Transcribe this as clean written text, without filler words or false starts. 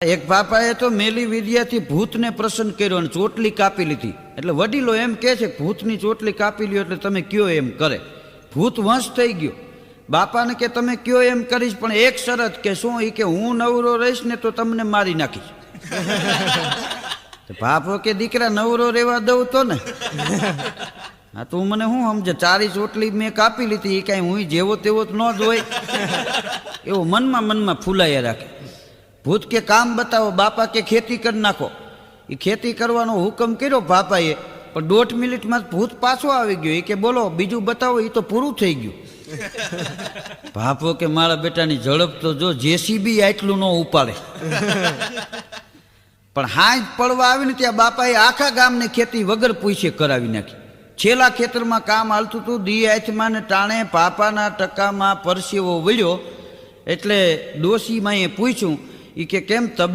એક બાપાએ તો મેલી વિદ્યાથી ભૂતને પ્રસન્ન કર્યો અને ચોટલી કાપી લીધી. એટલે વડીલો એમ કહે છે ભૂતની ચોટલી કાપી લ્યો એટલે તમે કયો એમ કરે. ભૂત વંશ થઈ ગયો. બાપાને કે તમે કયો એમ કરીશ, પણ એક શરત કે શું? એ કે હું નવરો રહીશ ને તો તમને મારી નાખીશ. બાપો કે દીકરા નવરો રહેવા દઉં તો ને. હા તું મને શું સમજે, ચારી ચોટલી મેં કાપી લીધી, એ કાંઈ હું જેવો તેવો જ ન જ હોય. એવું મનમાં ફૂલાયા રાખે. ભૂત કે કામ બતાવો. બાપા કે ખેતી કરી નાખો. એ ખેતી કરવાનો હુકમ કર્યો બાપાએ, પણ 1.5 મિનિટમાં ભૂત પાછો આવી ગયો. એ કે બોલો બીજું બતાવો. એ તો પૂરું થઈ ગયું. બાપો કે મારા બેટાની ઝડપ તો જો જેસીબી આટલું ન ઉપાડે. પણ હાજ પડવા આવીને ત્યાં બાપાએ આખા ગામને ખેતી વગર પૂછે કરાવી નાખી. છેલ્લા ખેતરમાં કામ હાલતું હતું. દી હાથમાં ને ટાણે પાપાના ટકામાં પરસેવો વળ્યો. એટલે ડોશીમાં એ પૂછ્યું, એ કે કેમ તબિયત